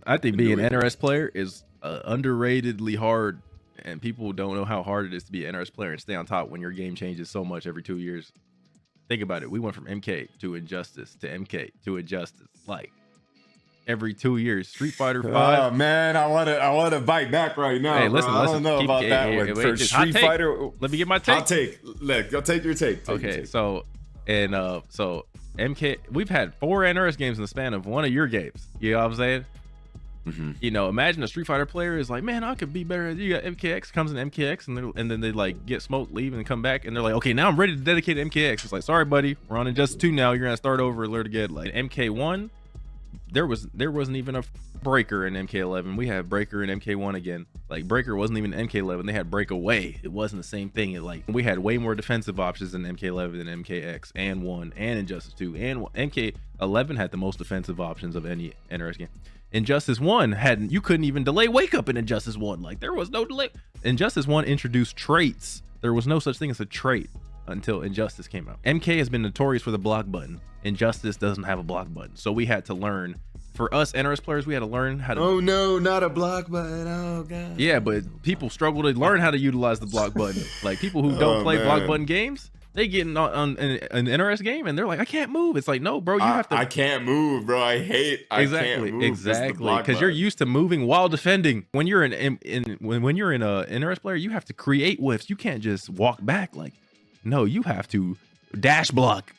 I think being an NRS player is underratedly hard, and people don't know how hard it is to be an NRS player and stay on top when your game changes so much every 2 years. Think about it. We went from MK to Injustice to MK to Injustice, like every 2 years. Street Fighter 5. Oh man, I want to bite back right now. Hey, listen, bro. I don't know about that one. For Street Fighter, let me get my take. Go take your take. Okay, so MK, we've had 4 NRS games in the span of one of your games. You know what I'm saying? Mm-hmm. You know, imagine a Street Fighter player is like, man, I could be better. You got MKX, comes in MKX, and then they like get smoked, leave, and come back, and they're like, okay, now I'm ready to dedicate to MKX. It's like, sorry, buddy, we're on Injustice 2 now. You're gonna start over, learn again. Like MK1, there wasn't even a breaker in MK11. We had breaker in MK1 again. Like breaker wasn't even MK11. They had breakaway. It wasn't the same thing. We had way more defensive options in MK11 than MKX and 1 and Injustice 2 and MK11 had the most defensive options of any NRS game. Injustice 1 you couldn't even delay wake up in Injustice 1. Like there was no delay. Injustice 1 introduced traits. There was no such thing as a trait until Injustice came out. MK has been notorious for the block button. Injustice doesn't have a block button. So we had to learn, for us NRS players, we had to learn how to. Oh no, not a block button. Oh god. Yeah, but people struggle to learn how to utilize the block button. Like people who don't play block button games, they get on an NRS game and they're like, I can't move. It's like, no, bro, you have to. I can't move, bro. I can't move. Exactly. Because you're used to moving while defending. When you're when you're in a NRS player, you have to create whiffs. You can't just walk back. Like, no, you have to dash block.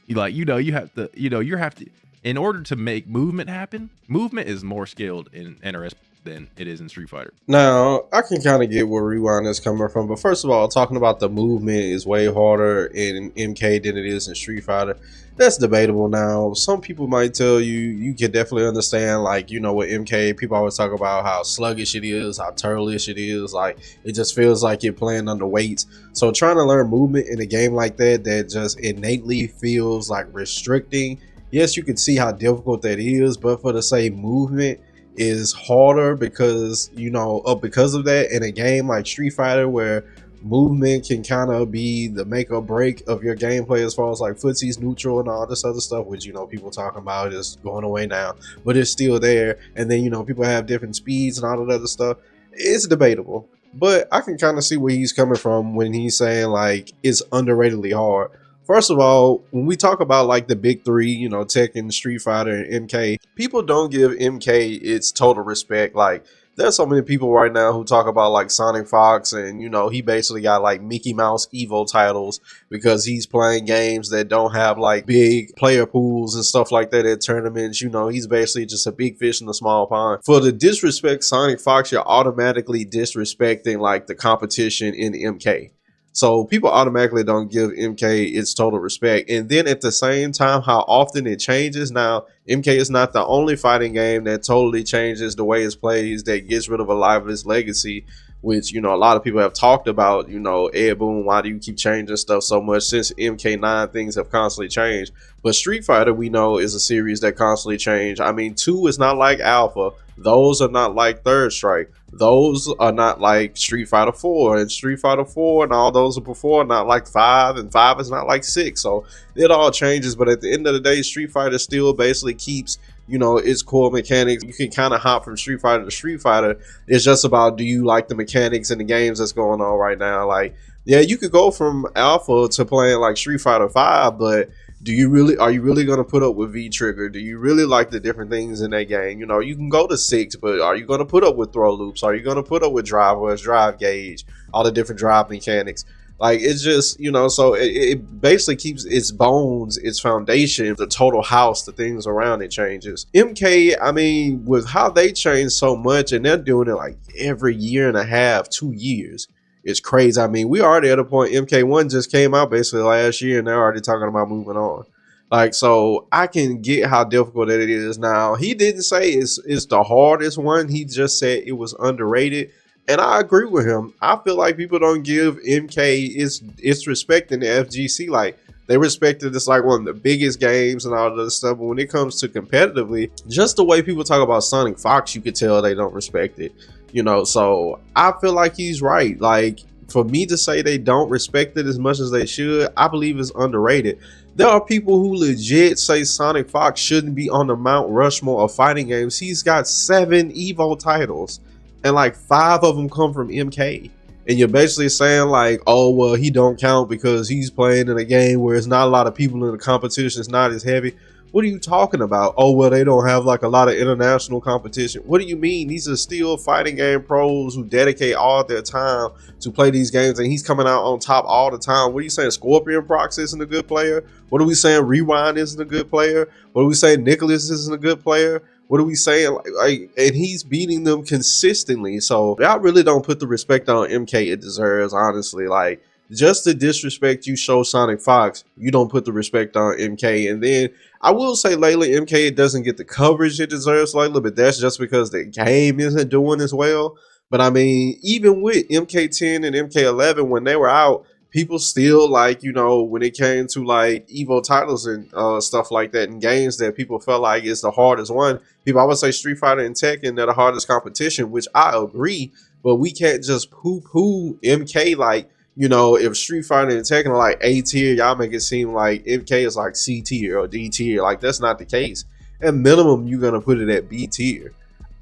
You have to. In order to make movement happen, movement is more skilled in NRS than it is in Street Fighter. Now, I can kind of get where Rewind is coming from, but first of all, talking about the movement is way harder in MK than it is in Street Fighter. That's debatable now. Some people might tell you can definitely understand, like, you know, with MK, people always talk about how sluggish it is, how turlish it is, like, it just feels like you're playing under weights. So trying to learn movement in a game like that just innately feels like restricting. Yes, you can see how difficult that is, but for the sake movement is harder because, you know, because of that in a game like Street Fighter where movement can kind of be the make or break of your gameplay as far as like footsies, neutral, and all this other stuff, which, you know, people talking about is going away now, but it's still there. And then, you know, people have different speeds and all that other stuff. It's debatable, but I can kind of see where he's coming from when he's saying like it's underratedly hard. First of all, when we talk about like the big three, you know, Tekken, Street Fighter, and MK, people don't give MK its total respect. Like, there's so many people right now who talk about like Sonic Fox, and, you know, he basically got like Mickey Mouse Evo titles because he's playing games that don't have like big player pools and stuff like that at tournaments. You know, he's basically just a big fish in a small pond. For the disrespect Sonic Fox, you're automatically disrespecting like the competition in MK. So people automatically don't give MK its total respect. And then at the same time, how often it changes. Now, MK is not the only fighting game that totally changes the way it's played, that gets rid of a lot of its legacy, which, you know, a lot of people have talked about. You know, Ed Boon, why do you keep changing stuff so much? Since MK9, things have constantly changed. But Street Fighter, we know, is a series that constantly change. I mean, 2 is not like Alpha. Those are not like Third Strike. Those are not like Street Fighter 4, and Street Fighter 4 and all those are before not like 5, and 5 is not like 6. So it all changes, but at the end of the day, Street Fighter still basically keeps, you know, its core mechanics. You can kind of hop from Street Fighter to Street Fighter. It's just about, do you like the mechanics and the games that's going on right now? Like, yeah, you could go from Alpha to playing like Street Fighter 5, but are you really going to put up with V-Trigger? Do you really like the different things in that game? You know, you can go to 6, but are you going to put up with throw loops? Are you going to put up with drivers, drive gauge, all the different drive mechanics? Like, it's just, you know, so it basically keeps its bones, its foundation, the total house, the things around it changes. MK, I mean, with how they change so much, and they're doing it like every year and a half, 2 years. It's crazy. I mean, we already at a point, MK1 just came out basically last year, and they're already talking about moving on. Like, so I can get how difficult it is. Now, he didn't say it's the hardest one. He just said it was underrated. And I agree with him. I feel like people don't give MK its respect in the FGC. Like, they respect it. It's like one of the biggest games and all that stuff. But when it comes to competitively, just the way people talk about Sonic Fox, you could tell they don't respect it. You know, so I feel like he's right. Like, for me to say they don't respect it as much as they should, I believe it's underrated. There are people who legit say Sonic Fox shouldn't be on the Mount Rushmore of fighting games. He's got 7 Evo titles, and like 5 of them come from MK. And you're basically saying like, oh, well, he don't count because he's playing in a game where it's not a lot of people in the competition. It's not as heavy. What are you talking about? Oh, well, they don't have like a lot of international competition. What do you mean? These are still fighting game pros who dedicate all their time to play these games, and he's coming out on top all the time. What are you saying? Scorpion Prox isn't a good player? What are we saying? Rewind isn't a good player? What are we saying? Nicholas isn't a good player? What are we saying? Like, and he's beating them consistently. So y'all really don't put the respect on MK it deserves, honestly. Like, just the disrespect you show Sonic Fox, you don't put the respect on MK. And then I will say lately, MK doesn't get the coverage it deserves lately, but that's just because the game isn't doing as well. But I mean, even with MK10 and MK11, when they were out, people still, like, you know, when it came to like Evo titles and stuff like that, and games that people felt like is the hardest one, people always say Street Fighter and Tekken, they're the hardest competition, which I agree. But we can't just poo-poo MK like, you know, if Street Fighter and Tekken are like A tier, y'all make it seem like MK is like C tier or D tier. Like, that's not the case. At minimum, you're gonna put it at B tier.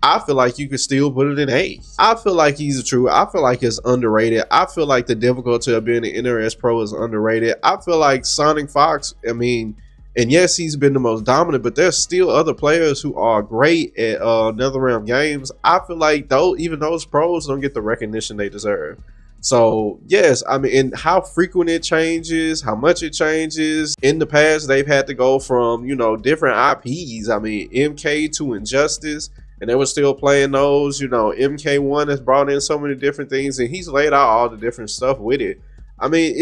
I feel like you could still put it in A. I feel like he's true. I feel like it's underrated. I feel like the difficulty of being an NRS Pro is underrated. I feel like Sonic Fox, I mean, and yes, he's been the most dominant, but there's still other players who are great at NetherRealm games. I feel like even those pros don't get the recognition they deserve. So yes, I mean, and how frequent it changes, how much it changes. In the past, they've had to go from, you know, different IPs. I mean, MK to Injustice, and they were still playing those. You know, MK1 has brought in so many different things, and he's laid out all the different stuff with it. I mean,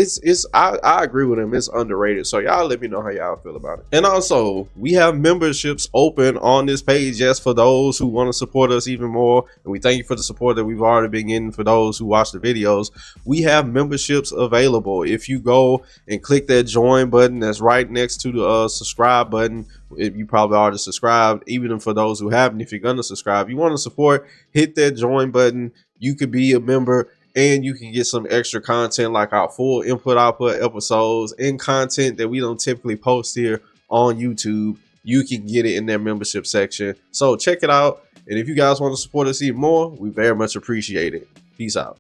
I agree with him. It's underrated. So y'all let me know how y'all feel about it. And also, we have memberships open on this page just for those who want to support us even more. And we thank you for the support that we've already been getting for those who watch the videos. We have memberships available. If you go and click that join button that's right next to the subscribe button, if you probably already subscribed, even for those who haven't, if you're going to subscribe, you want to support, hit that join button. You could be a member, and you can get some extra content like our full input output episodes and content that we don't typically post here on YouTube. You can get it in their membership section. So check it out. And if you guys want to support us even more, we very much appreciate it. Peace out.